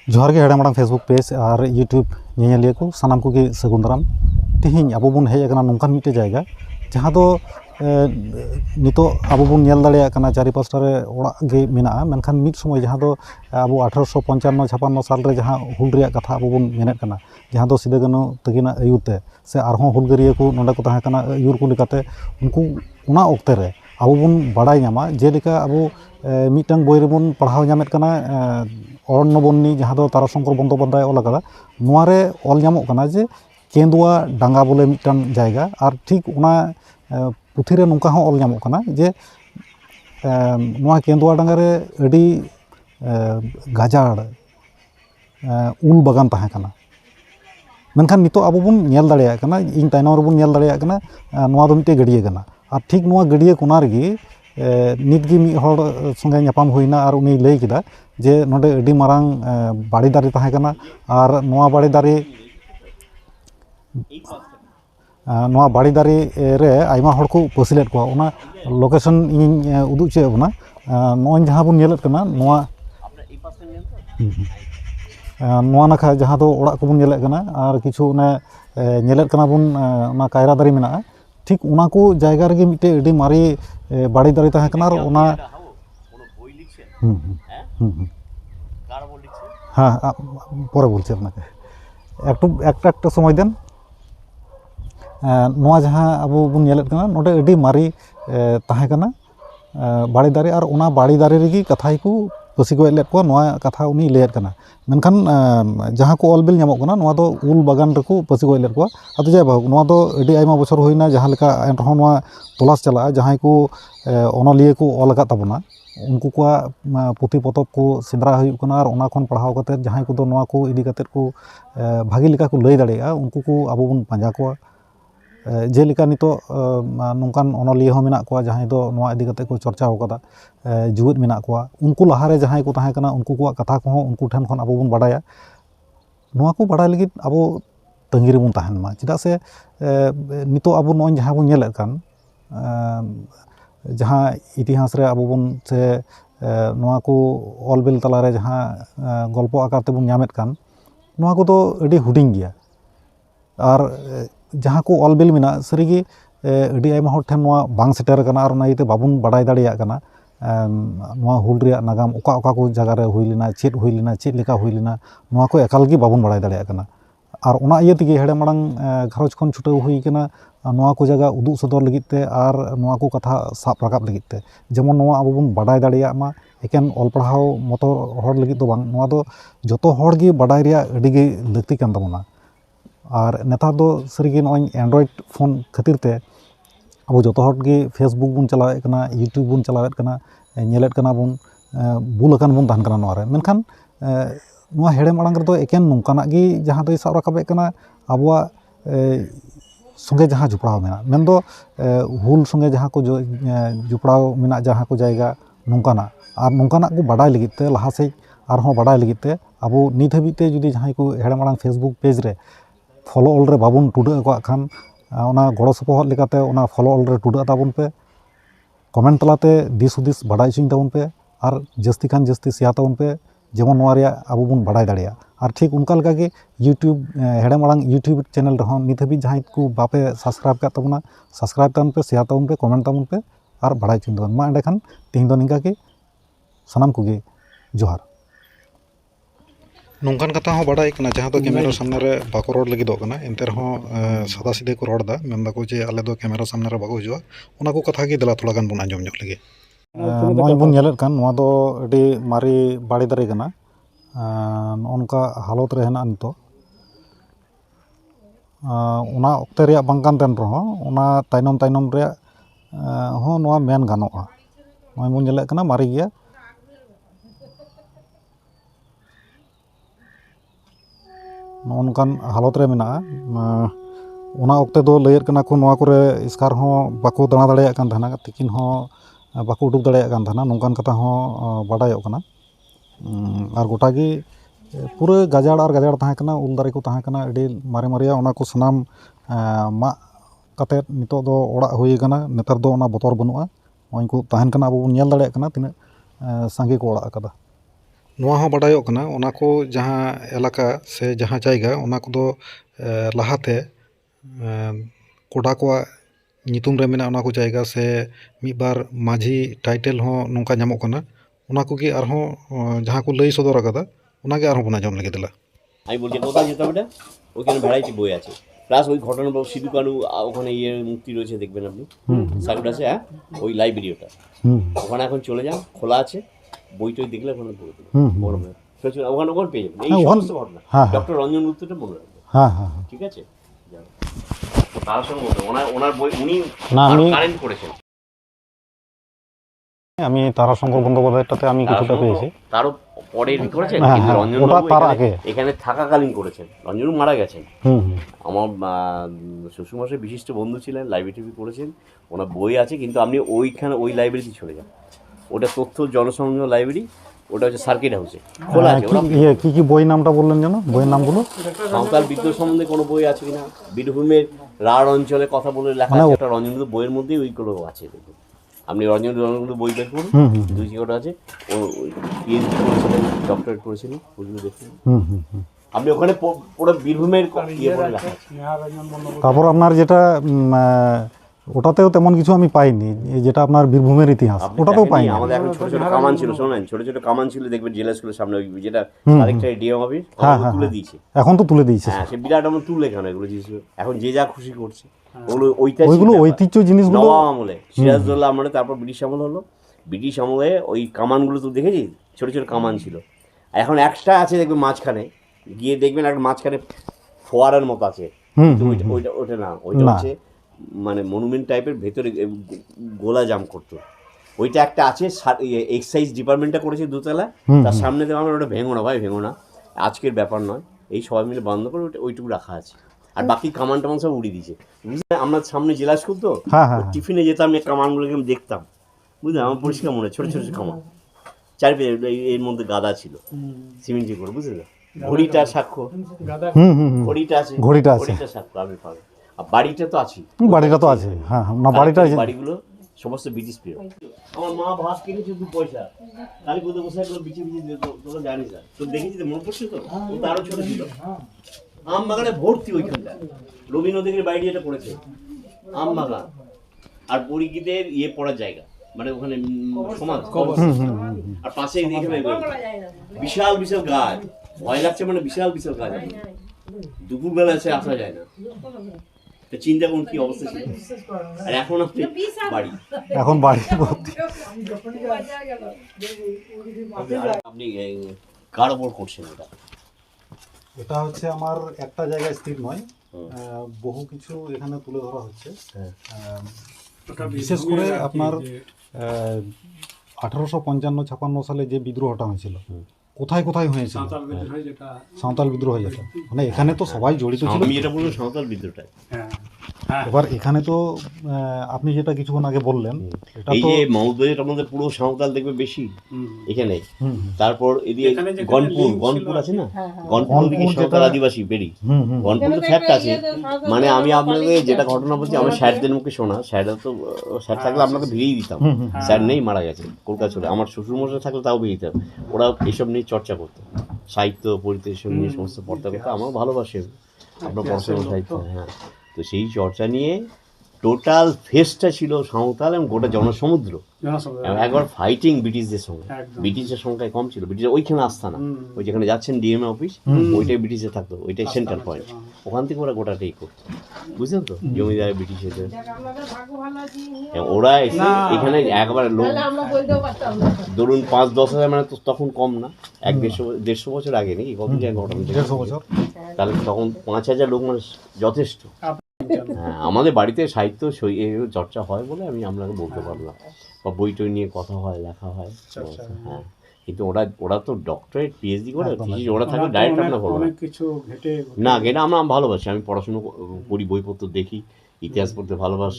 जोहार गे हेड़ा Facebook page और यूट्यूब नेलिया को सानाम को सगुन दाराम तेहिं अब बन हेज नौकान मिट्टे जायगा जहाँ दो नितो अब बन नेल दाड़ेया कना चारि पाँचटा रे ओड़ाग गे मेनाआ मेनखान मिद समय जहाँ दो अब 1855 56 साल रे जहाँ हुल रेया कथा अब बन मेनेद कना जहाँ दो सिदो कानू तकिना आयुरते से आरहों हुलगारिया को नोंडे को ताहें कना आयुर को लेकाते उनको उना ऑक्ते रे अब बन बाड़ाय नामा जेलेका अब मिदटांग बोई रेबन पढ़ाव नामेद कना अरण्यबन्नी जहाँ दो ताराशंकर बंदोपाध्याय ऑल आकादा नोआरे ऑल नामोग कना जे केंदुआ डांगा बोले मिदटांग जायगा और ठीक उना पुथी रे नोंका हों ऑल नामोग कना जे नोआ केंदुआ डांगा रे अडी गाजाड़ उल बागान ताहें कना मेनखान नितो अब बन नेल दाड़ेया कना इन तायनम रे बन नेल दाड़ेया कना नोआ दो मिदटे गड़िया कना और ठीक नोआ गड़िया कोना रेगी नितगी मिद हर संगे नापाम हुईना और उनी लई केदा जे नोडे अडी मारांग बाड़ी दारे ताहें कना और नोआ बाड़ी दारे रे आयमा हर को पसिलेद को ओना लोकेशन इन उदुग चे बना नोय जहाँ बन नेलेद कना नोआ नाखा जहाँ दो ओड़ा को बन नेलेद कना और किछु ने नेलेद कना बन ओना कायरा दारे मेना ठीक उना को जायगा रे मिदटे अडी मारी बाड़ी दारे ताहें कना और ओना हाँ परे बोलछे आपनाके एकटू समय देन नोआ जहाँ अब बन नेलेद कना नोडे अडी मारी ताहें कना बाड़ी दारे और ओना बाड़ी दारे रेगी कथाय को पसी गो लेद को नोआ कथा उनी लैद कना मेनखान जहाँ को ऑलबिल नामोग कना नोआ दो उल बागान रेको पसी गो लेद को आदो जाय बाहु नोआ दो अडी आयमा बछर होइना जहाँ लेका एनरहो नोआ तलाश चला जहाँ को अनलिया को ऑल आकाद ताबोना उनको को पुथी पतब को सेंद्रा हुई और ओना खन पढ़ाव करते जहाँ को नोआ को इदी करते को भागी लेका को लई दाड़ेया उनको को अब बन पांजा को जेलेका नितो नोंकान अनलिया हो मेना को जहाँ दो नोआ इदी करते को चर्चा होकदा जुवेद मेना को उनको लहारे जहाँ को ताहें कना उनको को कथा को उनको ठन खन अब बन बाड़ाया नोआ को बाड़ाय लगिद अब तंगी रे बन ताहेन मा चेदा से नितो अब नोय जहाँ बन नेलेद कान जहाँ इतिहास रे अब बन से नोआ को ऑलबिल तलारे जहाँ गल्प आकार ते बन नामेद कान नोआ को तो अडी हुडिंग गया और जहाँ को ऑलबिल मेना सरीगी अडी आयमा हर ठेन नोआ बांग सेटर कना और नाइते बाबुन बाड़ाय दाड़ेया कना नोआ हुल रेया नागाम ओका ओका को जगह रे हुई लेना चेद लेका हुई लेना नोआ को एकाल गे बाबुन बाड़ाय दाड़ेया कना और ओना इया तेगे हेड़े माड़ांग घारोज खन छुटाव हुई कना नोआ को जगह उदुग सदर लगिते और नोआ को कथा साब राकाब लगिते जेमन नोआ अब बन बाड़ाय दाड़ेया मा एकेन ऑल पढ़ाव मतो हर लगित दो बांग नोआ दो जतो हर गे बाड़ाय रेया अडी गे लाक्ति कान ताबोना और नेतार दो सरीगे नोय एंड्रॉइड फोन खातिर ते अब जतो हर गे फेसबुक बन चलावेद कना यूट्यूब बन चलावेद कना नेलेद कना बन बुल अकान बन ताहन कना नोआ रे मेनखान नोआ हेड़े माड़ांग रे दो एकेन नोंकानाग गे जहाँ दो साब राकाबेद कना आबोआ संगे जहाँ जुपड़ाव मेना मेन दो हुल संगे जहाँ को जुपड़ाव मेना जहाँ को जायगा नोंकाना और नोंकानाग को बाड़ाय लगित ते लहा सेज आरहों बाड़ाय लगित ते अब नित हाबिज ते जुदी जहाँ को हेड़े माड़ांग फेसबुक पेज रे फॉलो ऑल रे बाबुन टुडा को खान ओना गड़ो सपोहद लेकाते ओना फॉलो ऑल रे टुडा ताबुन पे कमेंट तलाते दिस हुदिस बाड़ाय चुኝ ताबुन पे और जस्ती खान जस्ती शेयर ताबुन पे जेमन नोआ रेया अब बन बाड़ाय दाड़ेया और ठीक उनका लगा के यूट्यूब हेड़े माड़ांग यूट्यूब चैनल रहो नित हाबिज जहाँ को बापे सब्सक्राइब का ताबुना सब्सक्राइब ताबुन पे शेयर ताबुन पे कमेंट ताबुन पे और बाड़ाय चुኝ ताबुन मा एंडे खान तेहिं दो निंका के सानाम को गे जोहार नोंकान कथा हो बाड़ाय कना जहाँ दो कैमरा सामने रे बाको रोड लगी दो कना एनते रहो सादा सीधे को रोड दा मेनदा को जे आले दो कैमरा सामने रे बाको हिजुआ ओना को कथा गे दला थोड़ा गान बन आंजम लगे नोय बन नेलेद कान नोआ दो अडी मारी बाड़ी दारे कना उनका हालत रे हेना नितो ओना ऑक्ते रे बांग कान तेन रहो ओना तायनम रे हो नोआ मेन गानोआ नोय बन नेलेद कना मारी गया नोनकान हालत रे मेना ओना ऑक्ते दो लैयद कना को नोआ करे स्कार हो बाको दाणा दाड़ेया कान थाना तिकिन हो बाको उडुक दाड़ेया कान थाना नोंकान कथा हो बाड़ायोग कना और गोटा गे पूरा गाजाड़ और गाजाड़ ताहें कना उल दारे को ताहें कना अडी मारे मारिया ओना को सनाम मा कते नितो दो ओड़ा हुई कना नेतार दो ओना बोतर बनुआ नोय को ताहें कना अब बन नेल दाड़ेया कना तिना सांगे को ओड़ा आकादा ᱱᱚᱣᱟ ᱦᱚᱸ ᱵᱟᱰᱟᱭᱚᱜ ᱠᱟᱱᱟ ᱚᱱᱟ ᱠᱚ ᱡᱟᱦᱟᱸ ᱮᱞᱟᱠᱟ ᱥᱮ ᱡᱟᱦᱟᱸ ᱡᱟᱭᱜᱟ ᱚᱱᱟ ᱠᱚᱫᱚ ᱞᱟᱦᱟᱛᱮ ᱠᱚᱰᱟ ᱠᱚᱣᱟᱜ ᱧᱩᱛᱩᱢ ᱨᱮ ᱢᱮᱱᱟᱜ ᱚᱱᱟ ᱠᱚ ᱡᱟᱭᱜᱟ ᱥᱮ ᱢᱤᱫᱵᱟᱨ ᱢᱟᱹᱡᱷᱤ ᱴᱟইটেᱞ ᱦᱚᱸ ᱱᱚᱝᱠᱟ ᱧᱟᱢᱚᱜ ᱠᱟᱱᱟ ᱚᱱᱟ ᱠᱚᱜᱮ ᱟᱨᱦᱚᱸ ᱡᱟᱦᱟᱸ ᱠᱚ ᱞᱟᱹᱭ ᱥᱚᱫᱚᱨ ᱟᱠᱟᱫᱟ ᱚᱱᱟᱜᱮ আরো বোনা জম লেগে দিলা। আমি বলছি কোথায় যেতে হবে, ওইখানে ভ্যারাইটি বই আছে, প্লাস ওই ঘটনা সিধু কানু ওখানে ইয়ে মূর্তি রয়েছে দেখবেন আপনি, সার্কিট আছে, হ্যাঁ ওই লাইব্রেরি ওটা, ওখানে এখন চলে যান, খোলা আছে, বই টই দেখলে ওখানে পড়ে দেবে, ওখানে ওখানে পেয়ে যাবেন এই সমস্ত ঘটনা। ডক্টর রঞ্জন গুপ্তটা মনে রাখবেন, ঠিক আছে। তার সঙ্গে ওনার বই উনি কারেন্ট করেছেন। আমি তারাশঙ্কর বন্দ্যোপাধ্যায়টাতে আমি কিছুটা পেয়েছি, তারও পরে করেছেন, কিন্তু রঞ্জনবাবু এখানে থাকাকালীন করেছেন, রঞ্জনবাবু মারা গেছেন। আমার শ্বশুরমশাই বিশিষ্ট বন্ধু ছিলেন, লাইব্রেরি করেছেন, ওনার বই আছে, কিন্তু আপনি ওইখানে ওই লাইব্রেরিতে চলে যান, ওটা তথ্য জনসংযোগ লাইব্রেরি, ওটা হচ্ছে সার্কিট হাউসে খোলা আছে। কি কি বই নামটা বললেন যেন, বইয়ের নামগুলো? সাঁওতাল বিদ্রোহ সম্বন্ধে কোনো বই আছে কিনা, বীরভূমের রাঢ় অঞ্চলে কথা বলে লেখা আছে, একটা রঞ্জনবাবু বইয়ের মধ্যেই ওইগুলো আছে, দেখুন আপনি রঞ্জনবাবু বই বের করুন, দুই জায়গাটা আছে, ও পিএইচডি করেছিলেন, ডক্টরেট করেছিলেন, ওইগুলো দেখুন আপনি ওখানে পুরো বীরভূমের ইয়ে করে লেখা আছে। তারপর আপনার যেটা ওটাতেও তেমন কিছু আমি পাইনি, যেটা আপনার বীরভূমের ইতিহাস ওটাতেও পাইনি। আমাদের এখন ছোট ছোট কামান ছিল, শোনেন, ছোট ছোট কামান ছিল, দেখবেন জেলা স্কুলের সামনে, যেটা আরেকটা ডিএম অফিস তুলে দিয়েছে, এখন তো তুলে দিয়েছে, হ্যাঁ সে বিরাট আমার তুলে কেন এগুলো জিনিস, এখন যে যা খুশি করছে, ওইগুলো ঐতিহ্য জিনিসগুলো নবাব আমলে, সিরাজদৌল্লা আমলে, তারপর ব্রিটিশ আমল হলো, ব্রিটিশ আমলে ওই কামানগুলো তো দেখেছি, ছোট ছোট কামান ছিল, এখন একটা আছে দেখবেন মাঝখানে গিয়ে দেখবেন একটা মাঝখানে ফোয়ারার মতো আছে, ওইটা ওটা না, ওইটা হচ্ছে মানে মনুমেন্ট টাইপের, ভেতরে গোলা জাম করতো, ওইটা একটা আছে, এক্সাইজ ডিপার্টমেন্টটা করেছে দোতলা, তার সামনে দেওয়া আমরা, ওটা ভেঙো না ভাই, ভেঙো না, আজকের ব্যাপার নয়, এই সবাই মিলে বন্ধ করে ওইটুকু রাখা আছে, আর বাকি কামান টামান সব উড়িয়ে দিয়েছে, বুঝলেন। আমরা সামনে জেলা স্কুল তো, টিফিনে যেতাম, কামানগুলোকে আমি দেখতাম, বুঝলেন, আমার পরিষ্কার মনে হয়, ছোটো ছোটো কামান, চারিপাশে এর মধ্যে গাদা ছিল সিমেন্টি করে, বুঝলেন, ঘড়িটা সাক্ষ্য, ঘড়িটা আছে, ঘড়িটা সাক্ষ্য আমি পাবো, আর বাড়িটা তো আছে, বাড়িটা তো আছে, হ্যাঁ না বাড়িটা, বাড়িগুলো সমস্ত ব্রিটিশ পিরিয়ড। আমার মা ভাত কিনেছে 2 পয়সা, কালী পুজো বসে এগুলো বিচে বিচে তোরা জানিস না, তো দেখেছি তো, মনে পড়ছে তো, ও তো আরো ছোট ছিল, আম বাগানে ভর্তি ওইখানটা, রবি নদীর বাড়ি এটা পড়েছে, আম বাগান আর পরিগীতের ইয়ে পড়ার জায়গা, মানে ওখানে সমাজ, আর পাশে এখানে বিশাল বিশাল গাছ, ভয় লাগছে, মানে বিশাল বিশাল গাছ, দুপুরবেলা এসে আসা যায় না, চিন্তা করুন কি অবস্থা ছিল, আর এখন আপনি বাড়ি, এখন বাড়ি আপনি কার ওপর করছেন এটা? এটা হচ্ছে আমার একটা জায়গায় স্থির নয়, বহু কিছু এখানে তুলে ধরা হচ্ছে, বিশেষ করে আপনার 1855-56 সালে যে বিদ্রোহটা হয়েছিল, কোথায় কোথায় হয়েছিল, সাঁওতাল বিদ্রোহ যেটা, মানে এখানে তো সবাই জড়িত ছিল, আমি যেটা বললাম সাঁওতাল বিদ্রোহটা, এবার এখানে তো আপনি যেটা কিছুক্ষণ আগে বললেন, এই যে মহোদয়ের মধ্যে পুরো সাঁওতাল দেখবে বেশি এখানে, তারপর এদিকে গনপুর আছে না, গনপুর দিকে সাঁওতাল আদিবাসী বেরি, গনপুর তো ফ্যাক্ট আছে, মানে আমি আপনাকে যেটা ঘটনা বলছি, আমার স্যারদের মুখে শোনা, স্যাররা তো স্যার থাকলে আপনাকে ভিড়িয়ে দিতাম, স্যার নেই, মারা গেছে কলকাতা চলে, আমার শ্বশুরমশাই থাকলে তাও ভিড়িয়ে দিতাম, ওরা এসব নিয়ে চর্চা করতো, সাহিত্য পরিবেশন নিয়ে সমস্ত পড়তে করতো, আমার ভালোবাসে আপনার পড়াশোনার সাহিত্য, হ্যাঁ, তো সেই চর্চা নিয়ে টোটাল ফেসটা ছিল সাঁওতাল এবং গোটা জনসমুদ্র, একবার ফাইটিং ব্রিটিশদের সঙ্গে, ব্রিটিশের সংখ্যায় কম ছিল, ব্রিটিশ ওইখানে আসতো না, ওই যেখানে যাচ্ছেন ডিএমএ অফিস, ওইটাই ব্রিটিশে থাকতো, ওইটাই সেন্ট্রাল পয়েন্ট, ওখান থেকে ওরা গোটাটাই করতো, বুঝলেন তো, জমিদার ব্রিটিশদের, ওরা এসে এখানে একবার লোক ধরুন 5-10 হাজার, মানে তো তখন কম না, 150 বছর আগে নাকি, কত জায়গায় ঘটনা, 150 বছর, তাহলে তখন 5000 লোক মানে যথেষ্ট। হ্যাঁ, আমাদের বাড়িতে সাহিত্য চর্চা হয় বলে আমি আপনাকে বলতে পারলাম, বা বই টই নিয়ে কথা হয়, লেখা হয়, হ্যাঁ, কিন্তু ওরা তো ডক্টরেট পিএইচডি করে, ওরা থাকে ডাইরেক্ট আপনার বলো না, এটা আমরা ভালোবাসি, আমি পড়াশুনো করি, বইপত্র দেখি, ইতিহাস পড়তে ভালোবাসি।